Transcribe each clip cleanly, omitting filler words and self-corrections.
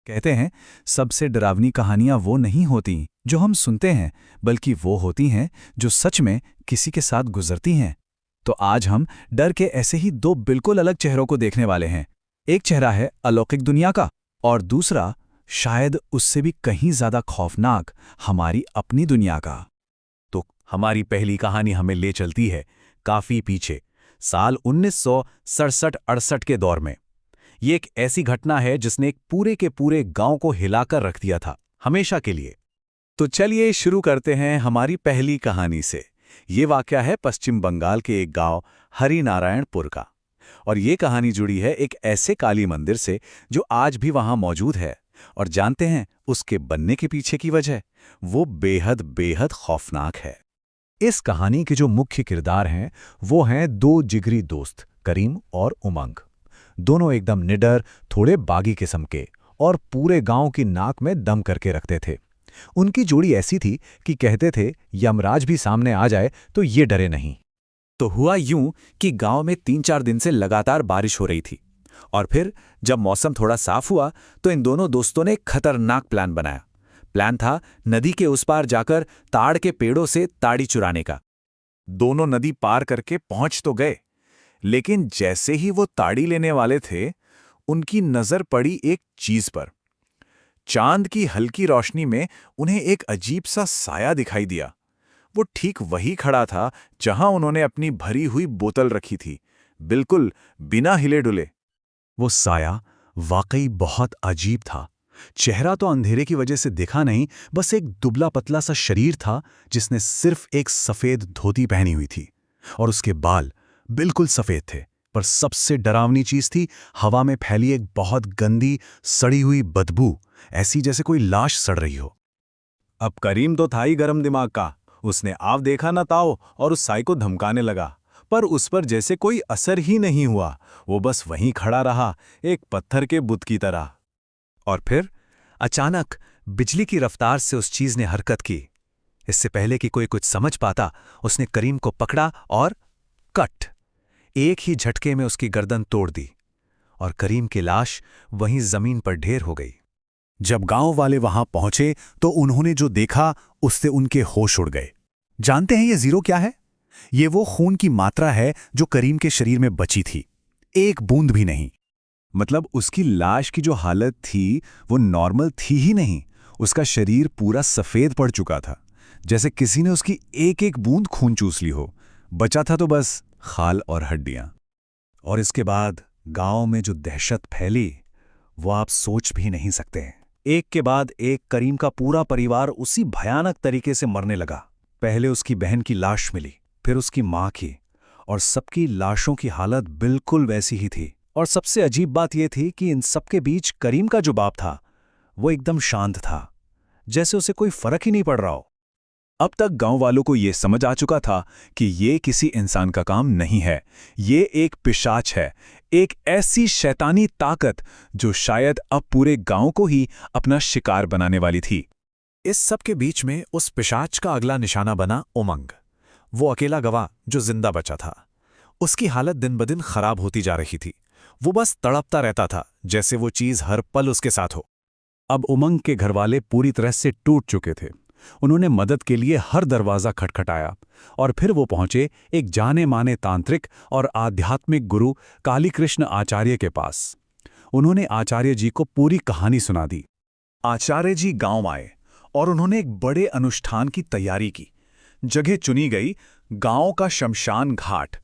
कहते हैं सबसे डरावनी कहानियां वो नहीं होती जो हम सुनते हैं, बल्कि वो होती हैं जो सच में किसी के साथ गुजरती हैं। तो आज हम डर के ऐसे ही दो बिल्कुल अलग चेहरों को देखने वाले हैं। एक चेहरा है अलौकिक दुनिया का और दूसरा शायद उससे भी कहीं ज्यादा खौफनाक हमारी अपनी दुनिया का। तो हमारी पहली कहानी हमें ले चलती है काफी पीछे, साल 1967-68 के दौर में। ये एक ऐसी घटना है जिसने एक पूरे के पूरे गांव को हिलाकर रख दिया था, हमेशा के लिए। तो चलिए शुरू करते हैं हमारी पहली कहानी से। ये वाकया है पश्चिम बंगाल के एक गांव हरिनारायणपुर का। और ये कहानी जुड़ी है एक ऐसे काली मंदिर से जो आज भी वहां मौजूद है। और जानते हैं उसके बनने के पीछे की वजह? वो बेहद बेहद खौफनाक है। इस कहानी के जो मुख्य किरदार हैं वो हैं दो जिगरी दोस्त, करीम और उमंग। दोनों एकदम निडर, थोड़े बागी किस्म के, और पूरे गांव की नाक में दम करके रखते थे। उनकी जोड़ी ऐसी थी कि कहते थे यमराज भी सामने आ जाए तो ये डरे नहीं। तो हुआ यूं कि गांव में 3-4 दिन से लगातार बारिश हो रही थी। और फिर जब मौसम थोड़ा साफ हुआ तो इन दोनों दोस्तों ने एक खतरनाक प्लान बनाया। प्लान था नदी के उस पार जाकर ताड़ के पेड़ों से ताड़ी चुराने का। दोनों नदी पार करके पहुंच तो गए, लेकिन जैसे ही वो ताड़ी लेने वाले थे, उनकी नजर पड़ी एक चीज पर। चांद की हल्की रोशनी में उन्हें एक अजीब सा साया दिखाई दिया। वो ठीक वही खड़ा था जहां उन्होंने अपनी भरी हुई बोतल रखी थी, बिल्कुल बिना हिले डुले। वो साया वाकई बहुत अजीब था। चेहरा तो अंधेरे की वजह से दिखा नहीं, बस एक दुबला पतला सा शरीर था जिसने सिर्फ एक सफेद धोती पहनी हुई थी, और उसके बाल बिल्कुल सफेद थे। पर सबसे डरावनी चीज थी हवा में फैली एक बहुत गंदी सड़ी हुई बदबू, ऐसी जैसे कोई लाश सड़ रही हो। अब करीम तो था ही गरम दिमाग का। उसने आव देखा न ताओ और उस साई को धमकाने लगा, पर उस पर जैसे कोई असर ही नहीं हुआ। वो बस वहीं खड़ा रहा, एक पत्थर के बुत की तरह। और फिर अचानक बिजली की रफ्तार से उस चीज ने हरकत की। इससे पहले कि कोई कुछ समझ पाता, उसने करीम को पकड़ा और कट, एक ही झटके में उसकी गर्दन तोड़ दी, और करीम की लाश वहीं जमीन पर ढेर हो गई। जब गांव वाले वहां पहुंचे तो उन्होंने जो देखा उससे उनके होश उड़ गए। जानते हैं ये जीरो क्या है? ये वो खून की मात्रा है जो करीम के शरीर में बची थी, एक बूंद भी नहीं। मतलब उसकी लाश की जो हालत थी वो नॉर्मल थी ही नहीं। उसका शरीर पूरा सफेद पड़ चुका था, जैसे किसी ने उसकी एक एक बूंद खून चूस ली हो। बचा था तो बस खाल और हड्डियां। और इसके बाद गांव में जो दहशत फैली वो आप सोच भी नहीं सकते। एक के बाद एक करीम का पूरा परिवार उसी भयानक तरीके से मरने लगा। पहले उसकी बहन की लाश मिली, फिर उसकी मां की, और सबकी लाशों की हालत बिल्कुल वैसी ही थी। और सबसे अजीब बात यह थी कि इन सबके बीच करीम का जो बाप था वो एकदम शांत था, जैसे उसे कोई फर्क ही नहीं पड़ रहा हो। अब तक गांव वालों को यह समझ आ चुका था कि ये किसी इंसान का काम नहीं है, ये एक पिशाच है, एक ऐसी शैतानी ताकत जो शायद अब पूरे गांव को ही अपना शिकार बनाने वाली थी। इस सब के बीच में उस पिशाच का अगला निशाना बना उमंग, वो अकेला गवाह जो जिंदा बचा था। उसकी हालत दिन ब दिन खराब होती जा रही थी। वो बस तड़पता रहता था, जैसे वो चीज हर पल उसके साथ हो। अब उमंग के घरवाले पूरी तरह से टूट चुके थे। उन्होंने मदद के लिए हर दरवाजा खटखटाया, और फिर वो पहुंचे एक जाने माने तांत्रिक और आध्यात्मिक गुरु कालीकृष्ण आचार्य के पास। उन्होंने आचार्य जी को पूरी कहानी सुना दी। आचार्य जी गांव आए और उन्होंने एक बड़े अनुष्ठान की तैयारी की। जगह चुनी गई गांव का शमशान घाट।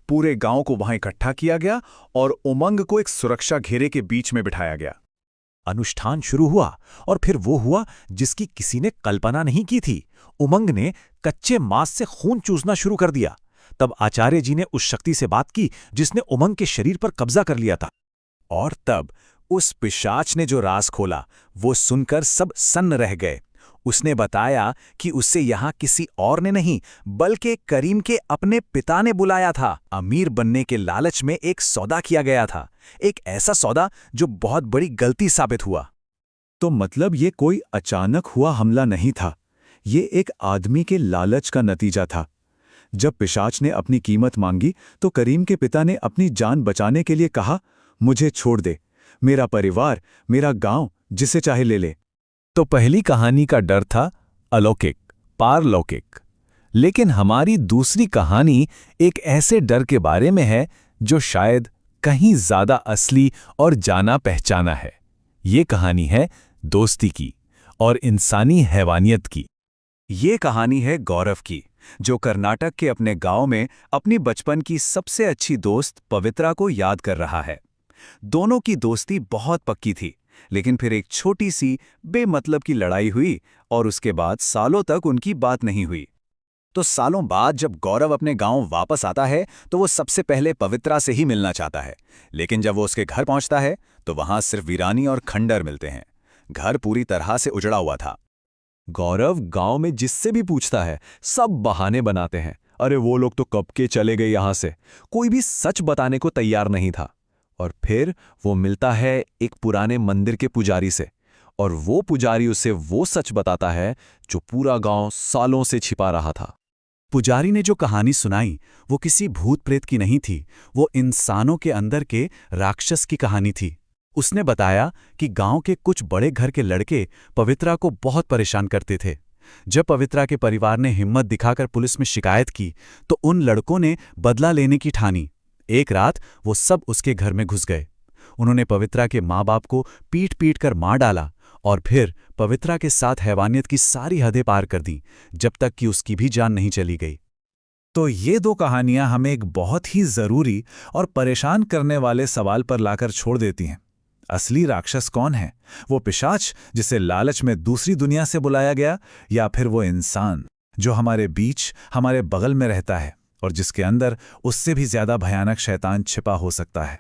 पूरे गांव को वहां इकट्ठा किया गया और उमंग को एक सुरक्षा घेरे के बीच में बिठाया गया। अनुष्ठान शुरू हुआ और फिर वो हुआ जिसकी किसी ने कल्पना नहीं की थी। उमंग ने कच्चे मांस से खून चूसना शुरू कर दिया। तब आचार्य जी ने उस शक्ति से बात की जिसने उमंग के शरीर पर कब्जा कर लिया था। और तब उस पिशाच ने जो राज खोला वो सुनकर सब सन्न रह गए। उसने बताया कि उससे यहां किसी और ने नहीं बल्कि करीम के अपने पिता ने बुलाया था। अमीर बनने के लालच में एक सौदा किया गया था, एक ऐसा सौदा जो बहुत बड़ी गलती साबित हुआ। तो मतलब ये कोई अचानक हुआ हमला नहीं था, ये एक आदमी के लालच का नतीजा था। जब पिशाच ने अपनी कीमत मांगी तो करीम के पिता ने अपनी जान बचाने के लिए कहा, मुझे छोड़ दे, मेरा परिवार, मेरा गांव जिसे चाहे ले ले। तो पहली कहानी का डर था अलौकिक, पारलौकिक। लेकिन हमारी दूसरी कहानी एक ऐसे डर के बारे में है जो शायद कहीं ज्यादा असली और जाना पहचाना है। ये कहानी है दोस्ती की और इंसानी हैवानियत की। ये कहानी है गौरव की, जो कर्नाटक के अपने गांव में अपनी बचपन की सबसे अच्छी दोस्त पवित्रा को याद कर रहा है। दोनों की दोस्ती बहुत पक्की थी, लेकिन फिर एक छोटी सी बेमतलब की लड़ाई हुई और उसके बाद सालों तक उनकी बात नहीं हुई। तो सालों बाद जब गौरव अपने गांव वापस आता है तो वो सबसे पहले पवित्रा से ही मिलना चाहता है। लेकिन जब वो उसके घर पहुंचता है तो वहां सिर्फ वीरानी और खंडर मिलते हैं। घर पूरी तरह से उजड़ा हुआ था। गौरव गांव में जिससे भी पूछता है सब बहाने बनाते हैं। अरे वो लोग तो कब के चले गए यहां से। कोई भी सच बताने को तैयार नहीं था। और फिर वो मिलता है एक पुराने मंदिर के पुजारी से, और वो पुजारी उसे वो सच बताता है जो पूरा गांव सालों से छिपा रहा था। पुजारी ने जो कहानी सुनाई वो किसी भूत प्रेत की नहीं थी, वो इंसानों के अंदर के राक्षस की कहानी थी। उसने बताया कि गांव के कुछ बड़े घर के लड़के पवित्रा को बहुत परेशान करते थे। जब पवित्रा के परिवार ने हिम्मत दिखाकर पुलिस में शिकायत की तो उन लड़कों ने बदला लेने की ठानी। एक रात वो सब उसके घर में घुस गए। उन्होंने पवित्रा के माँ बाप को पीट पीट कर मार डाला और फिर पवित्रा के साथ हैवानियत की सारी हदें पार कर दी, जब तक कि उसकी भी जान नहीं चली गई। तो ये दो कहानियां हमें एक बहुत ही जरूरी और परेशान करने वाले सवाल पर लाकर छोड़ देती हैं। असली राक्षस कौन है? वो पिशाच जिसे लालच में दूसरी दुनिया से बुलाया गया, या फिर वो इंसान जो हमारे बीच, हमारे बगल में रहता है और जिसके अंदर उससे भी ज्यादा भयानक शैतान छिपा हो सकता है?